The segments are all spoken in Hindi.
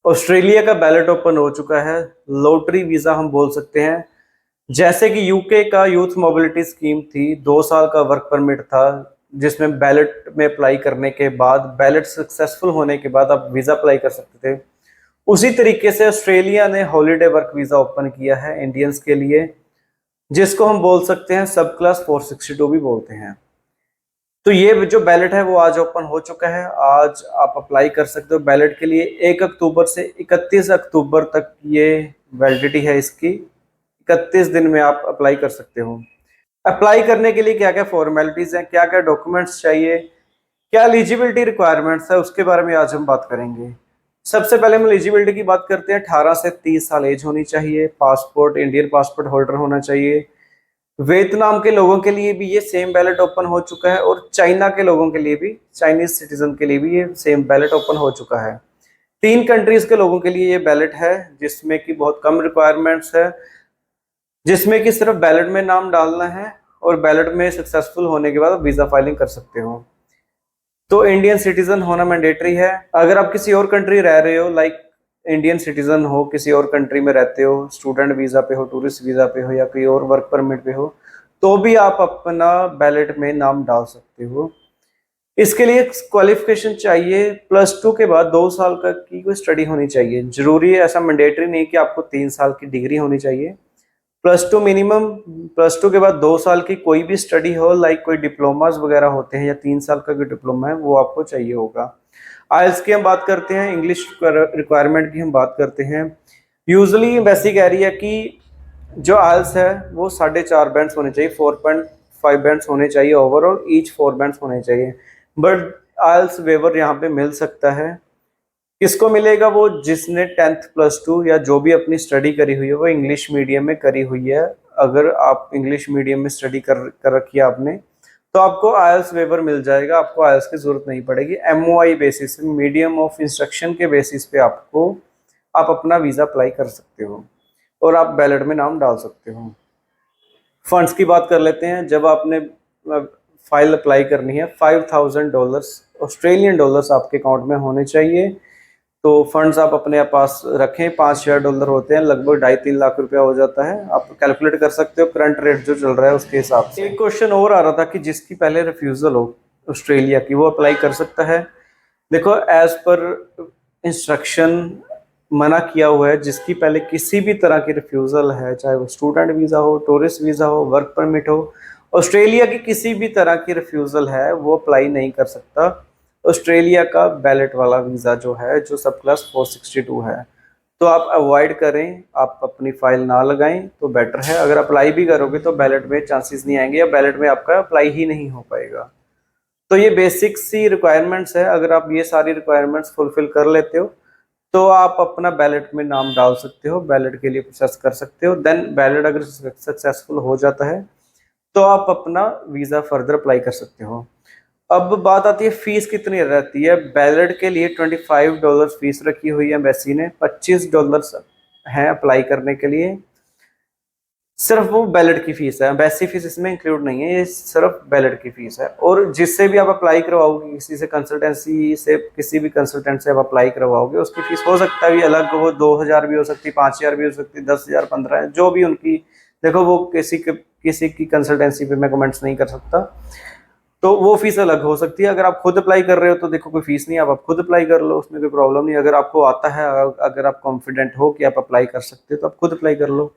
ऑस्ट्रेलिया का बैलेट ओपन हो चुका है। लॉटरी वीजा हम बोल सकते हैं। जैसे कि यूके का यूथ मोबिलिटी स्कीम थी, 2 साल का वर्क परमिट था, जिसमें बैलेट में अप्लाई करने के बाद, बैलेट सक्सेसफुल होने के बाद आप वीजा अप्लाई कर सकते थे। उसी तरीके से ऑस्ट्रेलिया ने हॉलीडे वर्क वीजा ओपन किया है इंडियंस के लिए, जिसको हम बोल सकते हैं सब क्लास 462 भी बोलते हैं। तो ये जो बैलेट है वो आज ओपन हो चुका है। आज आप अप्लाई कर सकते हो बैलेट के लिए। 1 अक्टूबर से 31 अक्टूबर तक ये वैलिडिटी है इसकी। 31 दिन में आप अप्लाई कर सकते हो। अप्लाई करने के लिए क्या क्या फॉर्मेलिटीज हैं, क्या क्या डॉक्यूमेंट्स चाहिए, क्या एलिजिबिलिटी रिक्वायरमेंट्स है, उसके बारे में आज हम बात करेंगे। सबसे पहले हम एलिजिबिलिटी की बात करते हैं। 18 से 30 साल एज होनी चाहिए। पासपोर्ट, इंडियन पासपोर्ट होल्डर होना चाहिए। वियतनाम के लोगों के लिए भी ये सेम बैलेट ओपन हो चुका है, और चाइना के लोगों के लिए भी, चाइनीज सिटीजन के लिए भी ये सेम बैलेट ओपन हो चुका है। 3 कंट्रीज के लोगों के लिए ये बैलेट है, जिसमें कि बहुत कम रिक्वायरमेंट्स है, जिसमें कि सिर्फ बैलेट में नाम डालना है और बैलेट में सक्सेसफुल होने के बाद आप वीजा फाइलिंग कर सकते हो। तो इंडियन सिटीजन होना मैंडेटरी है। अगर आप किसी और कंट्री रह रहे हो, लाइक इंडियन सिटीजन हो, किसी और कंट्री में रहते हो, स्टूडेंट वीजा पे हो, टूरिस्ट वीजा पे हो, या कोई और वर्क परमिट पे हो, तो भी आप अपना बैलेट में नाम डाल सकते हो। इसके लिए क्वालिफिकेशन चाहिए। +2 के बाद 2 साल का की कोई स्टडी होनी चाहिए। जरूरी है, ऐसा मैंडेटरी नहीं कि आपको 3 साल की डिग्री होनी चाहिए। +2 मिनिमम। +2 के बाद 2 साल की कोई भी स्टडी हो, लाइक कोई डिप्लोमास वगैरह होते हैं, या 3 साल का कोई डिप्लोमा है, वो आपको चाहिए होगा। आइल्स की हम बात करते हैं, इंग्लिश रिक्वायरमेंट की हम बात करते हैं। यूजली वैसी कह रही है कि जो आइल्स है वो 4.5 बैंड्स होने चाहिए, 4.5 बैंड्स होने चाहिए ओवरऑल, ईच 4 बैंड्स होने चाहिए। बट आइल्स वेवर यहाँ पे मिल सकता है। किसको मिलेगा? वो जिसने 10th +2 या जो भी अपनी स्टडी करी हुई है वो इंग्लिश मीडियम में करी हुई है। अगर आप इंग्लिश मीडियम में स्टडी कर रखी है आपने, तो आपको आयल्स वेवर मिल जाएगा। आपको आयल्स की जरूरत नहीं पड़ेगी। MOI basis, medium of instruction के बेसिस पे आप अपना वीजा अप्लाई कर सकते हो और आप बैलेट में नाम डाल सकते हो। फंड्स की बात कर लेते हैं। जब आपने फाइल अप्लाई करनी है, $5,000 ऑस्ट्रेलियन डॉलर्स आपके अकाउंट में होने चाहिए। तो फंड्स आप अपने पास रखें। $5,000 होते हैं, लगभग 2.5-3 लाख रुपया हो जाता है। आप कैलकुलेट कर सकते हो करंट रेट जो चल रहा है उसके हिसाब से। एक क्वेश्चन और आ रहा था कि जिसकी पहले रिफ्यूजल हो ऑस्ट्रेलिया की, वो अप्लाई कर सकता है। देखो, एज पर इंस्ट्रक्शन मना किया हुआ है। जिसकी पहले किसी भी तरह की रिफ्यूजल है, चाहे वो स्टूडेंट वीज़ा हो, टूरिस्ट वीज़ा हो, वर्क परमिट हो, ऑस्ट्रेलिया की किसी भी तरह की रिफ्यूजल है, वो अप्लाई नहीं कर सकता ऑस्ट्रेलिया का बैलेट वाला वीज़ा जो है, जो सब क्लास 462 है। तो आप अवॉइड करें, आप अपनी फाइल ना लगाएं तो बेटर है। अगर अप्लाई भी करोगे तो बैलेट में चांसेस नहीं आएंगे, या बैलेट में आपका अप्लाई ही नहीं हो पाएगा। तो ये बेसिक सी रिक्वायरमेंट्स है। अगर आप ये सारी रिक्वायरमेंट्स फुलफिल कर लेते हो तो आप अपना बैलेट में नाम डाल सकते हो, बैलेट के लिए प्रोसेस कर सकते हो। देन बैलेट अगर सक्सेसफुल हो जाता है तो आप अपना वीज़ा फर्दर अप्लाई कर सकते हो। अब बात आती है फीस कितनी रहती है। बैलेट के लिए $25 फीस रखी हुई है एम्बेसी ने। $25 है अप्लाई करने के लिए। सिर्फ वो बैलेट की फीस है, एम्बेसी फीस इसमें इंक्लूड नहीं है, ये सिर्फ बैलेट की फीस है। और जिससे भी आप अप्लाई करवाओगे, किसी से कंसल्टेंसी से, किसी भी कंसल्टेंट से आप अप्लाई करवाओगे, उसकी फीस हो सकता है भी अलग हो। 2,000 भी हो सकती है, 5,000 भी हो सकती है, 10,000, 15,000, जो भी उनकी। देखो, वो किसी की कंसल्टेंसी पे मैं कमेंट्स नहीं कर सकता, तो वो फीस अलग हो सकती है। अगर आप खुद अप्लाई कर रहे हो तो देखो कोई फीस नहीं, आप खुद अप्लाई कर लो, उसमें कोई प्रॉब्लम नहीं। अगर आपको आता है, अगर आप कॉन्फिडेंट हो कि आप अप्लाई कर सकते हो, तो आप खुद अप्लाई कर लो।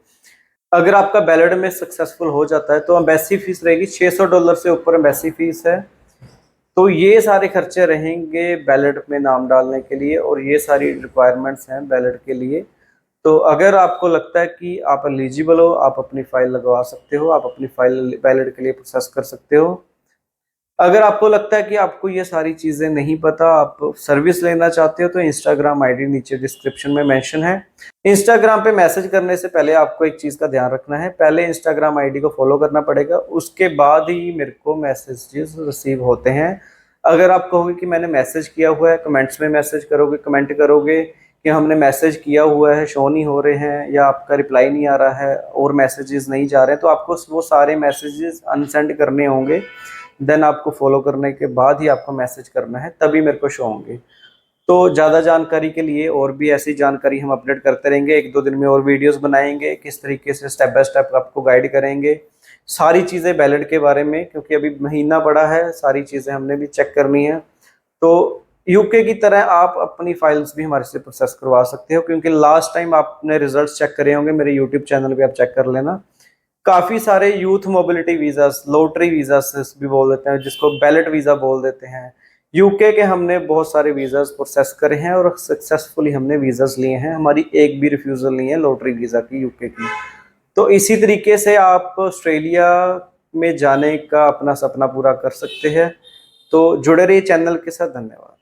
अगर आपका बैलेट में सक्सेसफुल हो जाता है तो एम्बेसी फीस रहेगी $600 से ऊपर एम्बेसी फीस है। तो ये सारे खर्चे रहेंगे बैलेट में नाम डालने के लिए, और ये सारी रिक्वायरमेंट्स हैं बैलेट के लिए। तो अगर आपको लगता है कि आप एलिजिबल हो, आप अपनी फाइल लगवा सकते हो, आप अपनी फाइल बैलेट के लिए प्रोसेस कर सकते हो। अगर आपको लगता है कि आपको ये सारी चीज़ें नहीं पता, आप सर्विस लेना चाहते हो, तो इंस्टाग्राम आईडी नीचे डिस्क्रिप्शन में मेंशन है। इंस्टाग्राम पे मैसेज करने से पहले आपको एक चीज़ का ध्यान रखना है। पहले इंस्टाग्राम आईडी को फॉलो करना पड़ेगा, उसके बाद ही मेरे को मैसेजेस रिसीव होते हैं। अगर आप कहोगे कि मैंने मैसेज किया हुआ है, कमेंट्स में मैसेज करोगे, कमेंट करोगे कि हमने मैसेज किया हुआ है, शो नहीं हो रहे हैं, या आपका रिप्लाई नहीं आ रहा है और मैसेजेस नहीं जा रहे हैं, तो आपको वो सारे मैसेजेस अनसेंड करने होंगे। देन आपको फॉलो करने के बाद ही आपको मैसेज करना है, तभी मेरे को शो होंगे। तो ज़्यादा जानकारी के लिए और भी ऐसी जानकारी हम अपडेट करते रहेंगे, 1-2 दिन में और वीडियोस बनाएंगे, किस तरीके से स्टेप बाय स्टेप आपको गाइड करेंगे सारी चीज़ें बैलेट के बारे में, क्योंकि अभी महीना पड़ा है, सारी चीज़ें हमने भी चेक करनी है। तो यूके की तरह आप अपनी फाइल्स भी हमारे से प्रोसेस करवा सकते हो, क्योंकि लास्ट टाइम आपने रिजल्ट्स चेक करे होंगे, मेरे यूट्यूब चैनल पे आप चेक कर लेना। काफ़ी सारे youth mobility visas, lottery visas भी बोल देते हैं, जिसको बैलेट वीज़ा बोल देते हैं, यूके के हमने बहुत सारे वीज़ास प्रोसेस करे हैं और सक्सेसफुली हमने वीज़ास लिए हैं। हमारी एक भी रिफ्यूज़ल नहीं है लॉटरी वीज़ा की यूके की। तो इसी तरीके से आप ऑस्ट्रेलिया में जाने का अपना सपना पूरा कर सकते हैं। तो जुड़े रहिए चैनल के साथ। धन्यवाद।